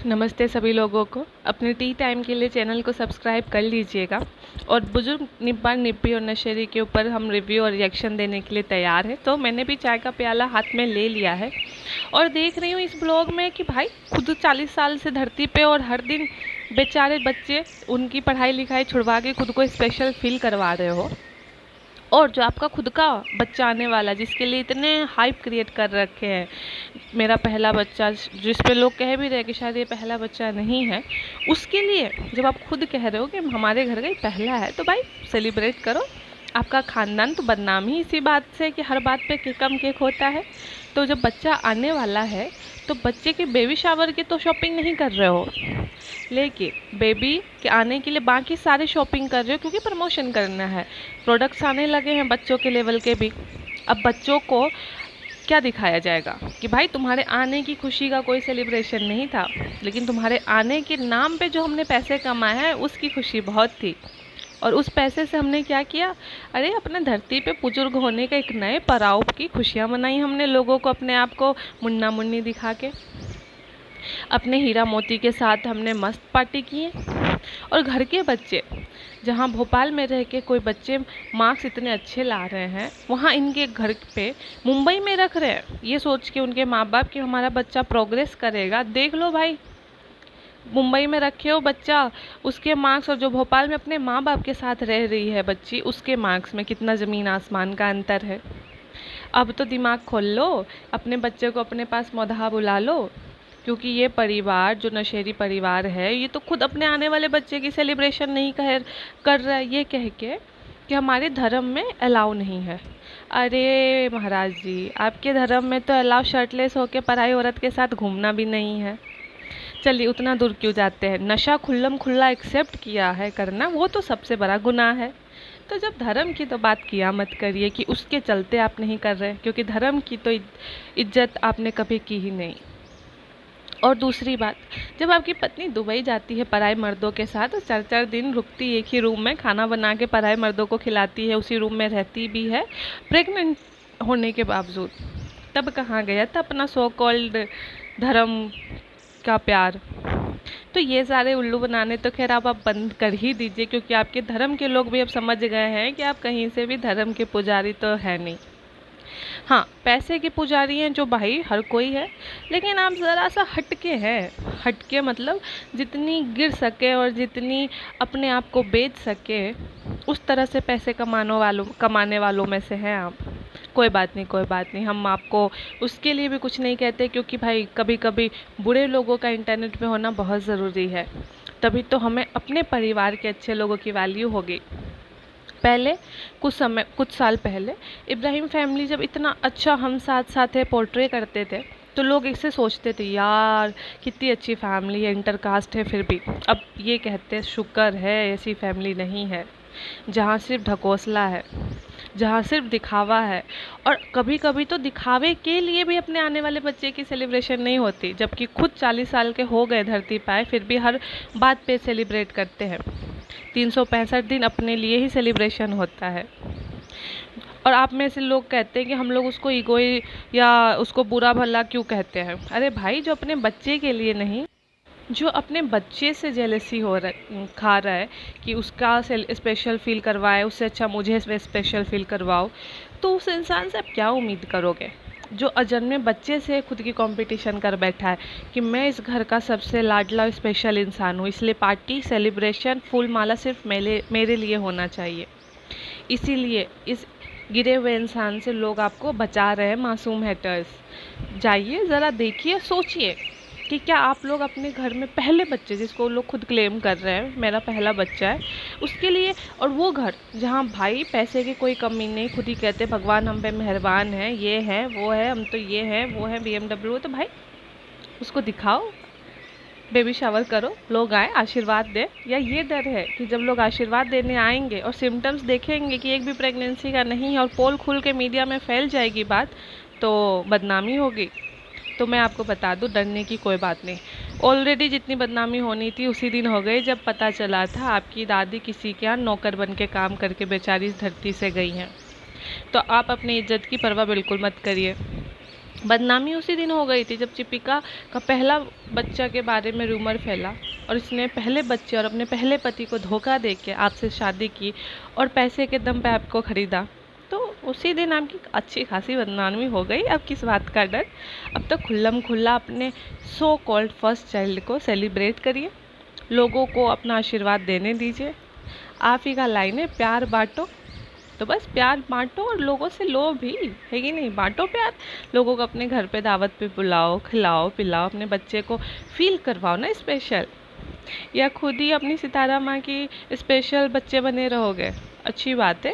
नमस्ते सभी लोगों को। अपने टी टाइम के लिए चैनल को सब्सक्राइब कर लीजिएगा। और बुजुर्ग निब्बा निब्बी और नशेरी के ऊपर हम रिव्यू और रिएक्शन देने के लिए तैयार है। तो मैंने भी चाय का प्याला हाथ में ले लिया है और देख रही हूँ इस ब्लॉग में कि भाई खुद 40 साल से धरती पे और हर दिन बेचारे बच्चे उनकी पढ़ाई लिखाई छुड़वा के खुद को स्पेशल फील करवा रहे हो। और जो आपका खुद का बच्चा आने वाला जिसके लिए इतने हाइप क्रिएट कर रखे हैं, मेरा पहला बच्चा, जिस पे लोग कह भी रहे कि शायद ये पहला बच्चा नहीं है, उसके लिए जब आप खुद कह रहे हो कि हमारे घर का ही पहला है, तो भाई सेलिब्रेट करो। आपका खानदान तो बदनाम ही इसी बात से कि हर बात पे कम केक होता है। तो जब बच्चा आने वाला है तो बच्चे के बेबी शावर की तो शॉपिंग नहीं कर रहे हो, लेकिन बेबी के आने के लिए बाकी सारे शॉपिंग कर रहे हो क्योंकि प्रमोशन करना है। प्रोडक्ट्स आने लगे हैं बच्चों के लेवल के भी। अब बच्चों को क्या दिखाया जाएगा कि भाई तुम्हारे आने की खुशी का कोई सेलिब्रेशन नहीं था, लेकिन तुम्हारे आने के नाम पे जो हमने पैसे कमाए हैं उसकी खुशी बहुत थी। और उस पैसे से हमने क्या किया, अरे अपने धरती पे बुजुर्ग होने का एक नए पड़ाव की खुशियाँ मनाई हमने, लोगों को अपने आप को मुन्ना मुन्नी दिखा के। अपने हीरा मोती के साथ हमने मस्त पार्टी किए। और घर के बच्चे जहाँ भोपाल में रह के कोई बच्चे मार्क्स इतने अच्छे ला रहे हैं, वहाँ इनके घर पे मुंबई में रख रहे हैं ये सोच के उनके माँ बाप कि हमारा बच्चा प्रोग्रेस करेगा। देख लो भाई, मुंबई में रखे हो बच्चा, उसके मार्क्स और जो भोपाल में अपने माँ बाप के साथ रह रही है बच्ची, उसके मार्क्स में कितना ज़मीन आसमान का अंतर है। अब तो दिमाग खोल लो, अपने बच्चे को अपने पास मौधा बुला लो, क्योंकि ये परिवार जो नशेरी परिवार है ये तो खुद अपने आने वाले बच्चे की सेलिब्रेशन नहीं कर रहा है, ये कह के कि हमारे धर्म में अलाउ नहीं है। अरे महाराज जी, आपके धर्म में तो अलाउ शर्टलेस होकर पराई औरत के साथ घूमना भी नहीं है। चलिए उतना दूर क्यों जाते हैं, नशा खुल्लम खुल्ला एक्सेप्ट किया है करना, वो तो सबसे बड़ा गुनाह है। तो जब धर्म की तो बात किया मत करिए कि उसके चलते आप नहीं कर रहे, क्योंकि धर्म की तो इज्जत आपने कभी की ही नहीं। और दूसरी बात, जब आपकी पत्नी दुबई जाती है पराए मर्दों के साथ, तो 4-4 दिन रुकती एक ही रूम में, खाना बना के पराए मर्दों को खिलाती है, उसी रूम में रहती भी है प्रेग्नेंट होने के बावजूद, तब कहाँ गया था अपना सो कॉल्ड धर्म का प्यार। तो ये सारे उल्लू बनाने तो खैर आप बंद कर ही दीजिए, क्योंकि आपके धर्म के लोग भी अब समझ गए हैं कि आप कहीं से भी धर्म के पुजारी तो है नहीं। हाँ, पैसे के पुजारी हैं जो भाई हर कोई है, लेकिन आप ज़रा सा हटके हैं। हटके मतलब जितनी गिर सके और जितनी अपने आप को बेच सके उस तरह से पैसे कमाने वालों में से हैं आप। कोई बात नहीं, कोई बात नहीं, हम आपको उसके लिए भी कुछ नहीं कहते, क्योंकि भाई कभी कभी बुरे लोगों का इंटरनेट में होना बहुत ज़रूरी है, तभी तो हमें अपने परिवार के अच्छे लोगों की वैल्यू होगी। पहले कुछ साल पहले इब्राहिम फैमिली जब इतना अच्छा हम साथ साथ है पोर्ट्रे करते थे, तो लोग इससे सोचते थे यार कितनी अच्छी फैमिली है, इंटरकास्ट है। फिर भी अब ये कहते हैं शुक्र है ऐसी फैमिली नहीं है जहाँ सिर्फ ढकोसला है, जहाँ सिर्फ दिखावा है। और कभी कभी तो दिखावे के लिए भी अपने आने वाले बच्चे की सेलिब्रेशन नहीं होती, जबकि खुद 40 साल के हो गए धरती पाए, फिर भी हर बात पे सेलिब्रेट करते हैं। 365 दिन अपने लिए ही सेलिब्रेशन होता है। और आप में से लोग कहते हैं कि हम लोग उसको ईगोई या उसको बुरा भला क्यों कहते हैं। अरे भाई, जो अपने बच्चे के लिए नहीं, जो अपने बच्चे से जेलसी खा रहा है कि उसका स्पेशल फील करवाए, उससे अच्छा मुझे स्पेशल फील करवाओ, तो उस इंसान से आप क्या उम्मीद करोगे जो अजन्मे बच्चे से खुद की कंपटीशन कर बैठा है कि मैं इस घर का सबसे लाडला स्पेशल इंसान हूँ, इसलिए पार्टी सेलिब्रेशन फूल माला सिर्फ मेरे लिए होना चाहिए। इसीलिए इस गिरे हुए इंसान से लोग आपको बचा रहे हैं, मासूम हेटर्स। जाइए ज़रा देखिए, सोचिए कि क्या आप लोग अपने घर में पहले बच्चे, जिसको लोग खुद क्लेम कर रहे हैं मेरा पहला बच्चा है, उसके लिए, और वो घर जहाँ भाई पैसे की कोई कमी नहीं, खुद ही कहते भगवान हम पे मेहरबान है, ये है वो है, हम तो ये हैं वो है, BMW, तो भाई उसको दिखाओ, बेबी शावर करो, लोग आए आशीर्वाद दे। या ये डर है कि जब लोग आशीर्वाद देने आएंगे और सिम्टम्स देखेंगे कि एक भी प्रेगनेंसी का नहीं है और पोल खुल के मीडिया में फैल जाएगी बात, तो बदनामी होगी। तो मैं आपको बता दूं, डरने की कोई बात नहीं। ऑलरेडी जितनी बदनामी होनी थी उसी दिन हो गई जब पता चला था आपकी दादी किसी के यहाँ नौकर बन के काम करके बेचारी इस धरती से गई हैं। तो आप अपनी इज्जत की परवाह बिल्कुल मत करिए। बदनामी उसी दिन हो गई थी जब चिपिका का पहला बच्चा के बारे में रूमर फैला और इसने पहले बच्चे और अपने पहले पति को धोखा देके आपसे शादी की और पैसे के दम पे आपको ख़रीदा। तो उसी दिन आपकी अच्छी खासी बदनामी हो गई। अब किस बात का डर? अब तो खुल्लम खुल्ला अपने सो कॉल्ड फर्स्ट चाइल्ड को सेलिब्रेट करिए, लोगों को अपना आशीर्वाद देने दीजिए। आप ही का लाइन है, प्यार बांटो। तो बस प्यार बांटो और लोगों से लो भी, है कि नहीं? बांटो प्यार, लोगों को अपने घर पे दावत पे बुलाओ, खिलाओ पिलाओ, अपने बच्चे को फील करवाओ ना स्पेशल। या खुद ही अपनी सितारा माँ की स्पेशल बच्चे बने रहोगे? अच्छी बात है,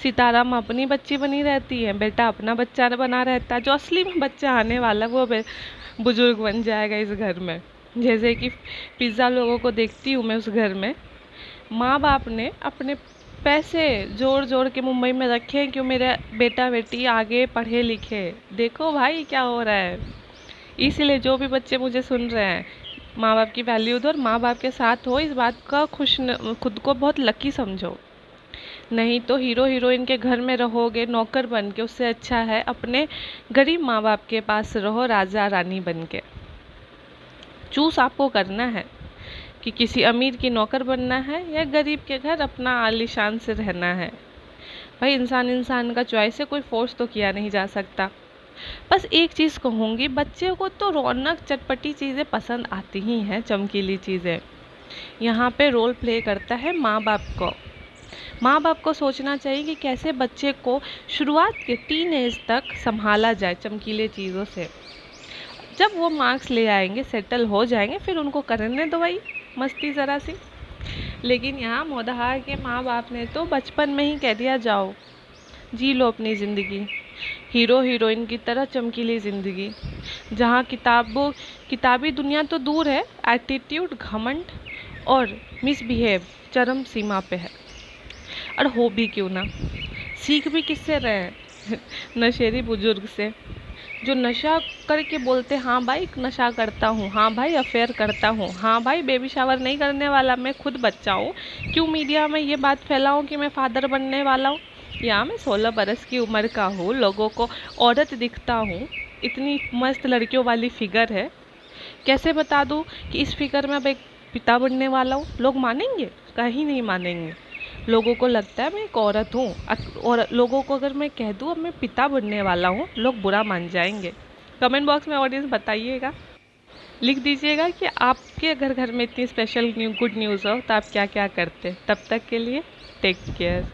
सितारा माँ अपनी बच्ची बनी रहती है, बेटा अपना बच्चा बना रहता है। जो असली में बच्चा आने वाला वो बुजुर्ग बन जाएगा इस घर में। जैसे कि पिज़्ज़ा लोगों को देखती हूँ मैं उस घर में, माँ बाप ने अपने पैसे जोड़ जोड़ के मुंबई में रखे हैं क्यों मेरे बेटा बेटी आगे पढ़े लिखे। देखो भाई क्या हो रहा है। इसीलिए जो भी बच्चे मुझे सुन रहे हैं, माँ बाप की वैल्यू दो और माँ बाप के साथ हो, इस बात का खुद को बहुत लकी समझो। नहीं तो हीरो हीरोइन के घर में रहोगे नौकर बन के, उससे अच्छा है अपने गरीब माँ बाप के पास रहो राजा रानी बन के। चूज आपको करना है कि किसी अमीर की नौकर बनना है या गरीब के घर अपना आलीशान से रहना है। भाई इंसान का चॉइस है, कोई फोर्स तो किया नहीं जा सकता। बस एक चीज़ कहूँगी, बच्चे को तो रौनक चटपटी चीज़ें पसंद आती ही हैं, चमकीली चीज़ें। यहाँ पे रोल प्ले करता है माँ बाप को। माँ बाप को सोचना चाहिए कि कैसे बच्चे को शुरुआत के टीनेज तक संभाला जाए चमकीले चीज़ों से। जब वो मार्क्स ले आएंगे, सेटल हो जाएंगे, फिर उनको करने दो भाई मस्ती ज़रा सी। लेकिन यहाँ मोदहार के माँ बाप ने तो बचपन में ही कह दिया जाओ जी लो अपनी ज़िंदगी, हीरो हीरोइन की तरह चमकीली ज़िंदगी, जहाँ किताबी दुनिया तो दूर है, एटीट्यूड घमंड और मिसबिहेव चरम सीमा पे है। और हो भी क्यों ना, सीख भी किससे रहे हैं? नशेरी बुजुर्ग से, जो नशा करके बोलते हाँ भाई नशा करता हूँ, हाँ भाई अफेयर करता हूँ, हाँ भाई बेबी शावर नहीं करने वाला, मैं खुद बच्चा हूँ, क्यों मीडिया में ये बात फैलाऊँ कि मैं फादर बनने वाला हूँ। या मैं 16 बरस की उम्र का हूँ, लोगों को औरत दिखता हूँ, इतनी मस्त लड़कियों वाली फिगर है, कैसे बता दूँ कि इस फिगर में अब एक पिता बनने वाला हूँ? लोग मानेंगे? कहीं नहीं मानेंगे। लोगों को लगता है मैं एक औरत हूँ, और लोगों को अगर मैं कह दूँ अब मैं पिता बनने वाला हूँ, लोग बुरा मान जाएंगे। कमेंट बॉक्स में ऑडियंस बताइएगा, लिख दीजिएगा कि आपके अगर घर में इतनी स्पेशल गुड न्यूज़ हो तो आप क्या क्या करते। तब तक के लिए टेक केयर।